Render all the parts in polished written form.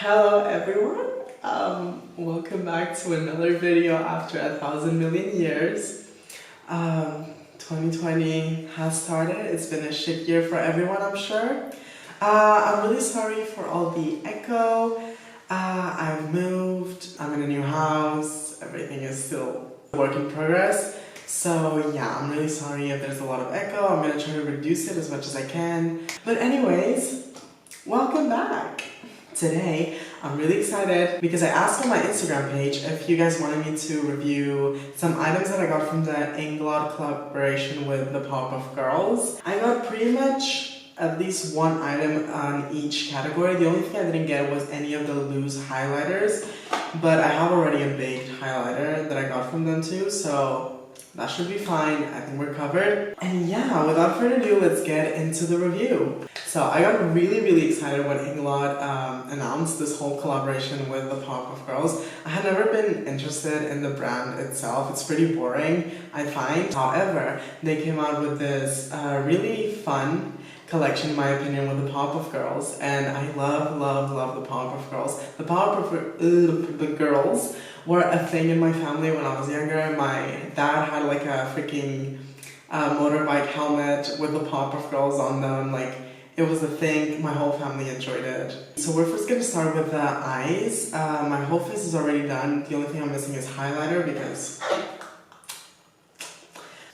Hello everyone, welcome back to another video after 1,000 million years. 2020 has started. It's been a shit year for everyone, I'm sure. I'm really sorry for all the echo. I've moved, I'm in a new house, everything is still a work in progress. So yeah, I'm really sorry if there's a lot of echo. I'm gonna try to reduce it as much as I can. But anyways, welcome back. Today, I'm really excited because I asked on my Instagram page if you guys wanted me to review some items that I got from the Inglot collaboration with the Powerpuff Girls. I got pretty much at least one item on each category. The only thing I didn't get was any of the loose highlighters, but I have already a baked highlighter that I got from them too, so that should be fine. I think we're covered. And yeah, without further ado, let's get into the review. So I got really excited when Inglot announced this whole collaboration with the Powerpuff Girls. I had never been interested in the brand itself. It's pretty boring, I find. However, they came out with this really fun collection, in my opinion, with the Powerpuff Girls, and I love the Powerpuff Girls. The Powerpuff Girls were a thing in my family when I was younger. My dad had like a freaking motorbike helmet with the Powerpuff Girls on them. Like, it was a thing. My whole family enjoyed it. So we're first gonna start with the eyes. My whole face is already done. The only thing I'm missing is highlighter because...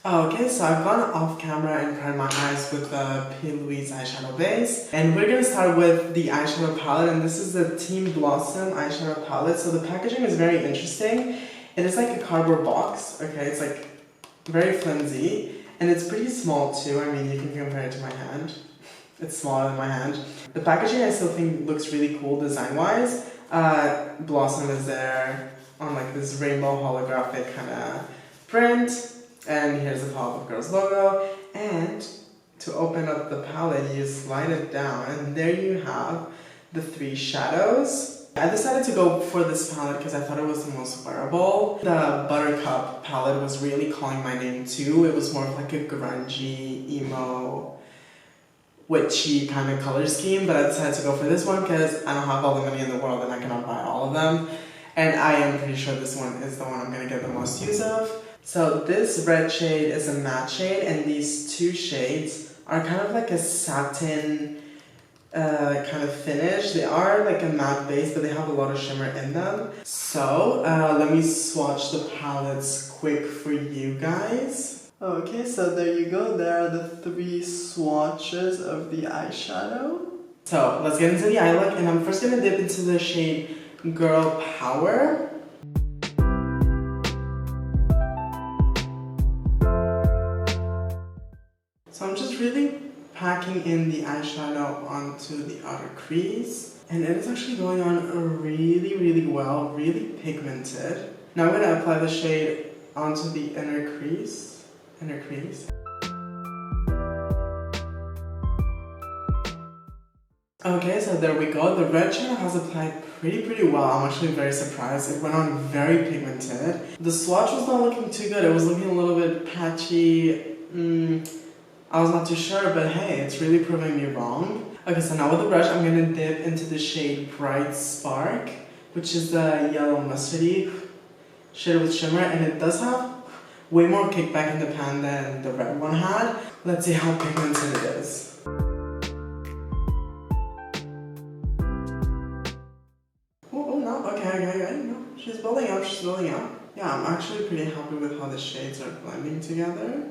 Okay, so I've gone off camera and primed my eyes with the P. Louise eyeshadow base. And we're gonna start with the eyeshadow palette, and this is the Team Blossom eyeshadow palette. So the packaging is very interesting. It is like a cardboard box, okay? It's like very flimsy, and it's pretty small too. I mean, you can compare it to my hand. It's smaller than my hand. The packaging I still think looks really cool design-wise. Blossom is there on like this rainbow holographic kind of print. And here's the Powerpuff Girls logo, and to open up the palette, you slide it down, and there you have the three shadows. I decided to go for this palette because I thought it was the most wearable. The Buttercup palette was really calling my name too. It was more of like a grungy, emo, witchy kind of color scheme, but I decided to go for this one because I don't have all the money in the world and I cannot buy all of them. And I am pretty sure this one is the one I'm going to get the most use of. So this red shade is a matte shade, and these two shades are kind of like a satin kind of finish. They are like a matte base, but they have a lot of shimmer in them. So let me swatch the palettes quick for you guys. Okay, so there you go. There are the three swatches of the eyeshadow. So let's get into the eye look, and I'm first going to dip into the shade Girl Power. So I'm just really packing in the eyeshadow onto the outer crease, and it is actually going on really well, really pigmented. Now I'm going to apply the shade onto the inner crease. Okay, so there we go. The red shadow has applied pretty well. I'm actually very surprised. It went on very pigmented. The swatch was not looking too good. It was looking a little bit patchy. I was not too sure, but hey, it's really proving me wrong. Okay, so now with the brush, I'm gonna dip into the shade Bright Spark, which is the yellow mustardy shade with shimmer, and it does have way more kickback in the pan than the red one had. Let's see how pigmented it is. Oh no, okay, no, she's building up, Yeah, I'm actually pretty happy with how the shades are blending together.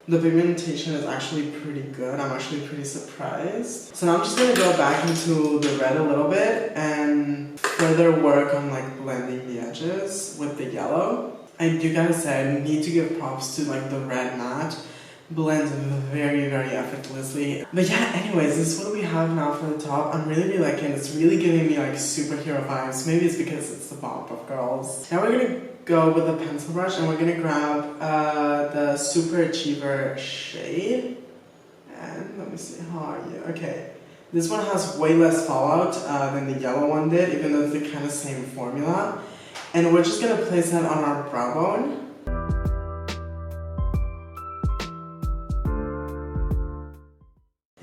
The pigmentation is actually pretty good. I'm actually pretty surprised. So now I'm just going to go back into the red a little bit and further work on like blending the edges with the yellow. I do gotta say, I need to give props to like the red matte. Blends very effortlessly. But yeah, anyways, this is what we have now for the top. I'm really liking it. It's really giving me like superhero vibes. Maybe it's because it's the Powerpuff Girls. Now we're gonna go with a pencil brush, and we're gonna grab the Super Achiever shade. And let me see, how are you? Okay, this one has way less fallout than the yellow one did, even though it's the kind of same formula. And we're just gonna place that on our brow bone.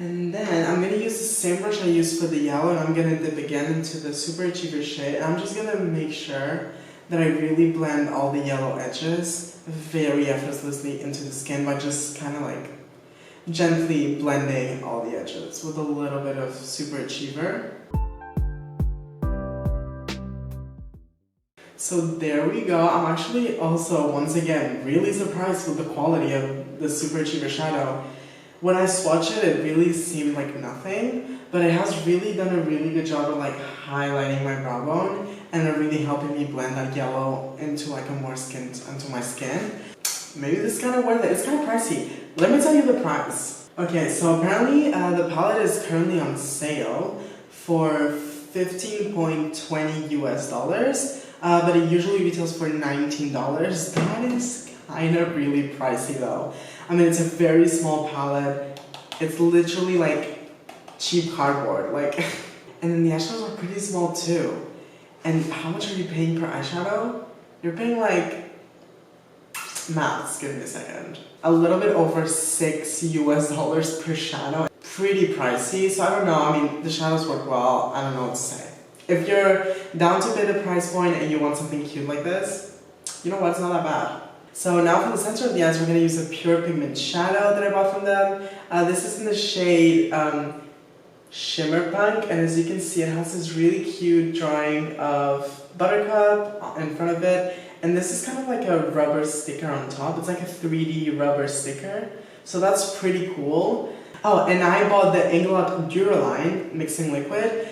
And then I'm going to use the same brush I used for the yellow, and I'm going to dip again into the Super Achiever shade. And I'm just going to make sure that I really blend all the yellow edges very effortlessly into the skin by just kind of like gently blending all the edges with a little bit of Super Achiever. So there we go. I'm actually also, once again, really surprised with the quality of the Super Achiever shadow. When I swatched it, it really seemed like nothing, but it has really done a really good job of like highlighting my brow bone and really helping me blend that yellow into like a more into my skin. Maybe this is kind of worth it. It's kind of pricey. Let me tell you the price. Okay, so apparently the palette is currently on sale for $15.20 US, but it usually retails for $19. That is kind of really pricey though. I mean, it's a very small palette. It's literally like cheap cardboard, like, and then the eyeshadows are pretty small too. And how much are you paying per eyeshadow? You're paying like, maths, give me a second. A little bit over $6 US per shadow. Pretty pricey, so I don't know. I mean, the shadows work well. I don't know what to say. If you're down to pay the price point and you want something cute like this, you know what, it's not that bad. So now for the center of the eyes, we're going to use a pure pigment shadow that I bought from them. This is in the shade Shimmer Punk, and as you can see, it has this really cute drawing of Buttercup in front of it, and this is kind of like a rubber sticker on top. It's like a 3D rubber sticker, so that's pretty cool. Oh, and I bought the Inglot Duraline mixing liquid,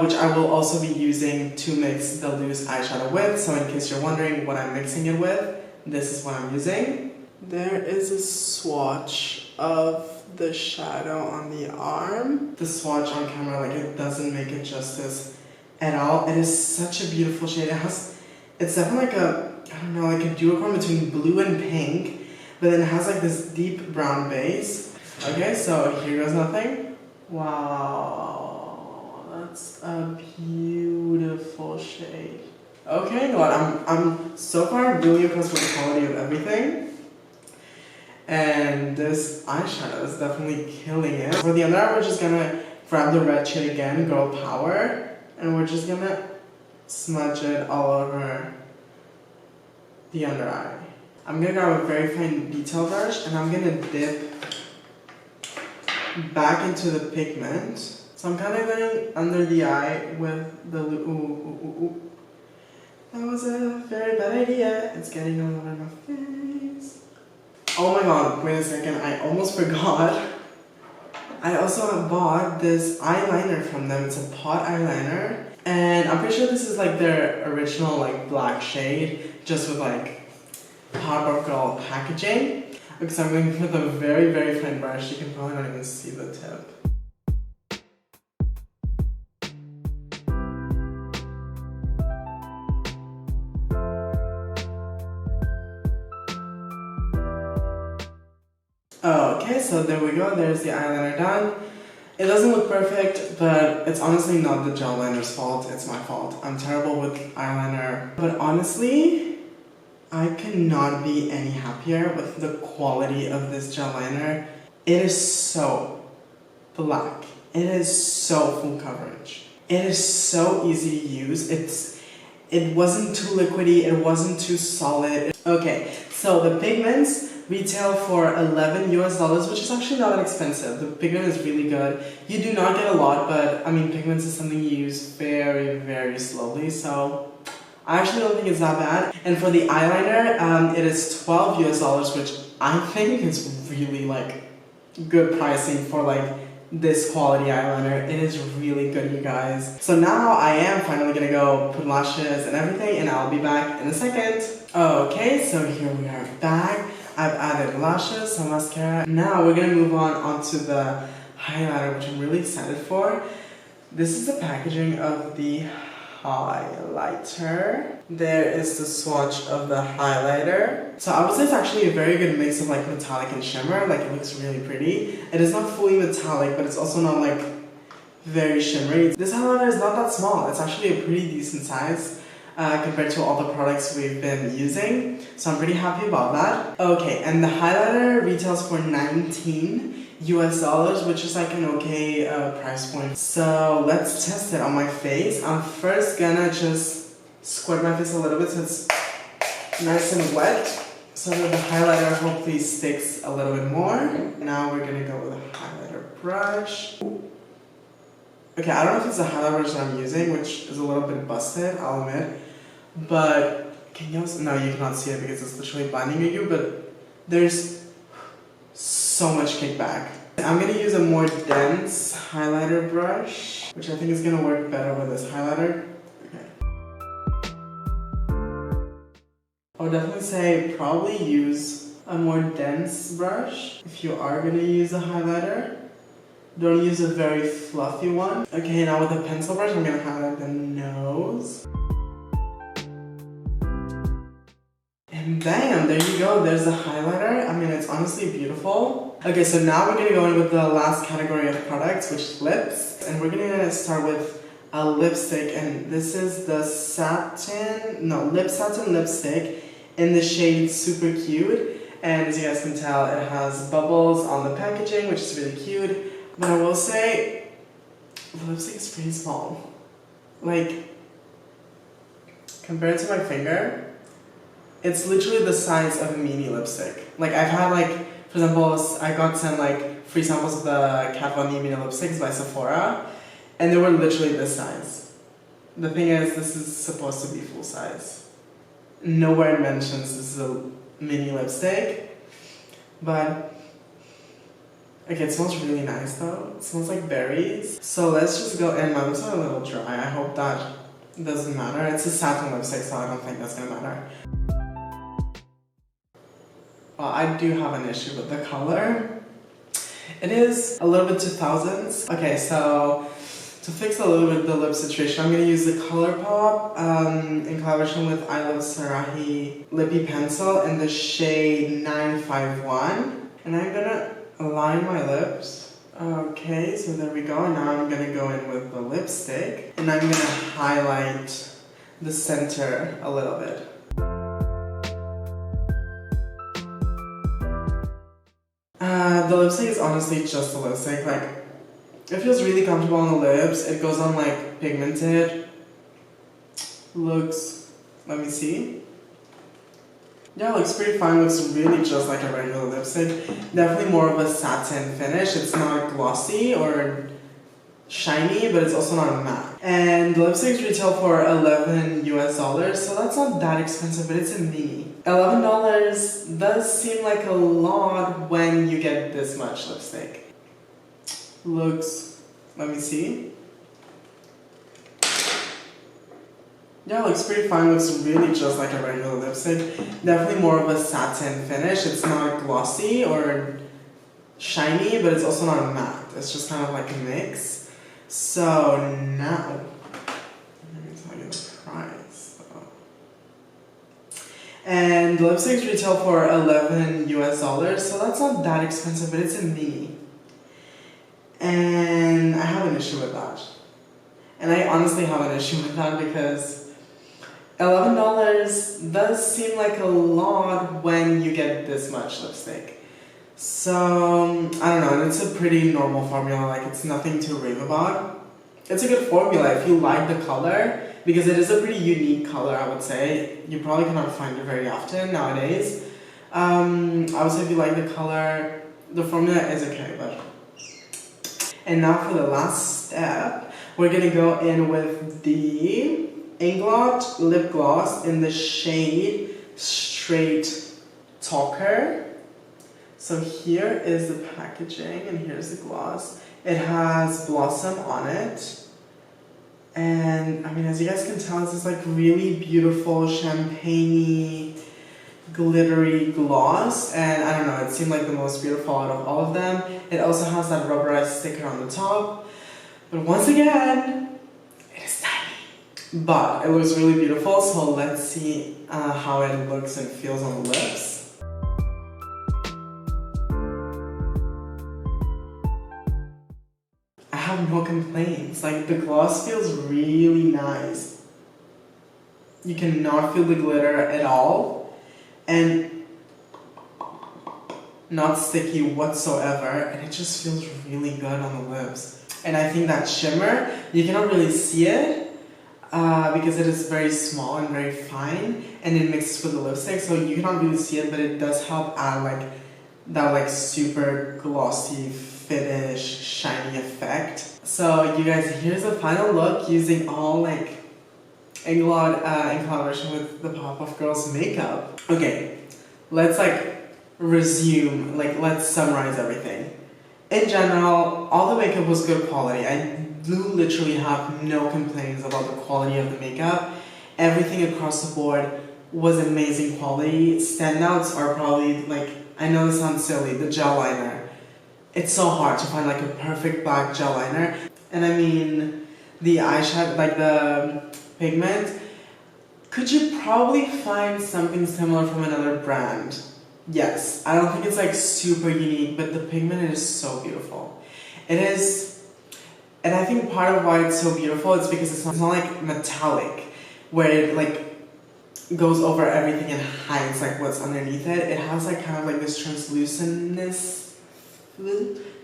which I will also be using to mix the loose eyeshadow with, so in case you're wondering what I'm mixing it with, this is what I'm using. There is a swatch of the shadow on the arm. The swatch on camera, like, it doesn't make it justice at all. It is such a beautiful shade. It's definitely like a, I don't know, like a duochrome between blue and pink, but then it has like this deep brown base. Okay, so here goes nothing. Wow, that's a beautiful shade. Okay, you know what, I'm so far really impressed with the quality of everything. And this eyeshadow is definitely killing it. For the under eye, we're just gonna grab the red shade again, Girl Power, and we're just gonna smudge it all over the under eye. I'm gonna grab a very fine detail brush and I'm gonna dip back into the pigment. So I'm kind of going under the eye with the ooh. That was a very bad idea. It's getting all over my face. Oh my god, wait a second, I almost forgot. I also bought this eyeliner from them. It's a pot eyeliner. And I'm pretty sure this is like their original like black shade, just with like Powerpuff Girl packaging. Because I'm going with a very, very fine brush. You can probably not even see the tip. Okay, so there we go, there's the eyeliner done. It doesn't look perfect, but it's honestly not the gel liner's fault, it's my fault. I'm terrible with eyeliner. But honestly, I cannot be any happier with the quality of this gel liner. It is so black. It is so full coverage. It is so easy to use. It wasn't too liquidy, it wasn't too solid. Okay, so the pigments retail for $11 US, which is actually not that expensive. The pigment is really good. You do not get a lot, but I mean, pigments is something you use very, very slowly, so I actually don't think it's that bad. And for the eyeliner, it is $12 US, which I think is really like good pricing for like this quality eyeliner. It is really good, you guys. So now I am finally gonna go put lashes and everything, and I'll be back in a second. Okay, so here we are back. I've added lashes, some mascara. Now we're gonna move on onto the highlighter, which I'm really excited for. This is the packaging of the highlighter. There is the swatch of the highlighter. So I would say it's actually a very good mix of like metallic and shimmer. Like, it looks really pretty. It is not fully metallic, but it's also not like very shimmery. This highlighter is not that small. It's actually a pretty decent size compared to all the products we've been using. So I'm pretty happy about that. Okay, and the highlighter retails for $19 US dollars, which is like an okay price point. So let's test it on my face. I'm first gonna just squirt my face a little bit so it's nice and wet, so that the highlighter hopefully sticks a little bit more. Now we're gonna go with a highlighter brush. Okay, I don't know if it's the highlighter brush that I'm using, which is a little bit busted, I'll admit. But can you also, no, you cannot see it because it's literally blinding you, but there's so much kickback. I'm gonna use a more dense highlighter brush, which I think is gonna work better with this highlighter. Okay. I would definitely say probably use a more dense brush if you are gonna use a highlighter. Don't use a very fluffy one. Okay, now with a pencil brush, I'm gonna highlight the nose. And bam, there you go, there's the highlighter. I mean, it's honestly beautiful. Okay, so now we're gonna go in with the last category of products, which is lips. And we're gonna start with a lipstick, and this is the Lip Satin lipstick in the shade Super Cute. And as you guys can tell, it has bubbles on the packaging, which is really cute. But I will say, the lipstick is pretty small. Like, compared to my finger, it's literally the size of a mini lipstick. Like, I've had like, for example, I got sent like free samples of the Kat Von D mini lipsticks by Sephora, and they were literally this size. The thing is, this is supposed to be full size. Nowhere it mentions this is a mini lipstick, but okay, it smells really nice though. It smells like berries. So let's just go in. My lips are a little dry. I hope that doesn't matter. It's a satin lipstick, so I don't think that's gonna matter. Well, I do have an issue with the color. It is a little bit 2000s. Okay, so to fix a little bit the lip situation, I'm gonna use the Colourpop in collaboration with I Love Sarahi Lippy Pencil in the shade 951. And I'm gonna align my lips. Okay, so there we go. Now I'm gonna go in with the lipstick, and I'm gonna highlight the center a little bit. The lipstick is honestly just a lipstick. Like, it feels really comfortable on the lips. It goes on like pigmented. Looks, let me see. Yeah, it looks pretty fine. Looks really just like a regular lipstick. Definitely more of a satin finish. It's not glossy or shiny, but it's also not matte. And the lipsticks retail for $11 US, so that's not that expensive, but it's a mini. $11 does seem like a lot when you get this much lipstick. Looks, let me see. Yeah, it looks pretty fine. Looks really just like a regular lipstick. Definitely more of a satin finish. It's not glossy or shiny, but it's also not matte. It's just kind of like a mix. So now, let me tell you the price. And the lipsticks retail for $11 US, so that's not that expensive, but it's a mini. And I have an issue with that. And I honestly have an issue with that because $11 does seem like a lot when you get this much lipstick. So, I don't know, and it's a pretty normal formula, like it's nothing to rave about. It's a good formula if you like the color, because it is a pretty unique color, I would say. You probably cannot find it very often nowadays. I would say if you like the color, the formula is okay, but... And now for the last step, we're gonna go in with the Inglot lip gloss in the shade Straight Talker. So here is the packaging, and here's the gloss. It has Blossom on it. And I mean, as you guys can tell, it's this like really beautiful champagne-y, glittery gloss. And I don't know, it seemed like the most beautiful out of all of them. It also has that rubberized sticker on the top. But once again, it is tiny. But it looks really beautiful, so let's see how it looks and feels on the lips. I have no complaints. Like, the gloss feels really nice. You cannot feel the glitter at all. And not sticky whatsoever, and it just feels really good on the lips. And I think that shimmer, you cannot really see it because it is very small and very fine, and it mixes with the lipstick, so you cannot really see it, but it does help add like that like super glossy finish, shiny effect. So you guys, here's the final look using all like Inglot in collaboration with the Powerpuff Girls Makeup. Okay, let's like resume, like let's summarize everything. In general, all the makeup was good quality. I do literally have no complaints about the quality of the makeup. Everything across the board was amazing quality. Standouts are probably like, I know this sounds silly, the gel liner. It's so hard to find like a perfect black gel liner. And I mean, the eyeshadow, like the pigment, could you probably find something similar from another brand? Yes, I don't think it's like super unique, but the pigment is so beautiful. It is, and I think part of why it's so beautiful is because it's not like metallic, where it like goes over everything and hides like what's underneath it. It has like kind of like this translucentness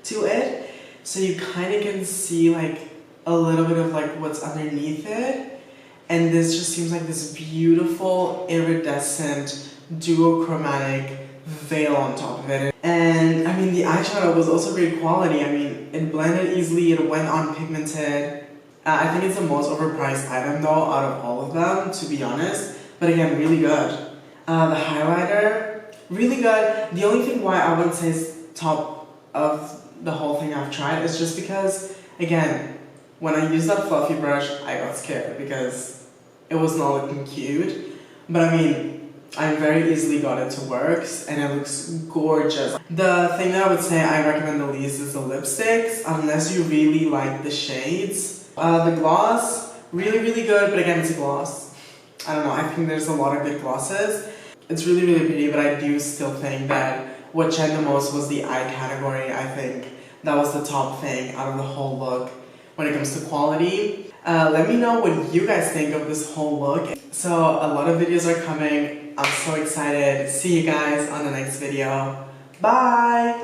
to it, so you kind of can see like a little bit of like what's underneath it, and this just seems like this beautiful iridescent duochromatic veil on top of it. And I mean, the eyeshadow was also great quality. I mean, it blended easily, it went on pigmented. I think it's the most overpriced item though out of all of them, to be honest, but again, really good. The highlighter, really good. The only thing why I wouldn't say it's top of the whole thing I've tried is just because, again, when I used that fluffy brush, I got scared because it was not looking cute. But I mean, I very easily got it to work, and it looks gorgeous. The thing that I would say I recommend the least is the lipsticks, unless you really like the shades. The gloss, really, really good, but again, it's a gloss. I don't know, I think there's a lot of good glosses. It's really, really pretty, but I do still think that what shined the most was the eye category. I think that was the top thing out of the whole look when it comes to quality. Let me know what you guys think of this whole look. So a lot of videos are coming. I'm so excited. See you guys on the next video. Bye!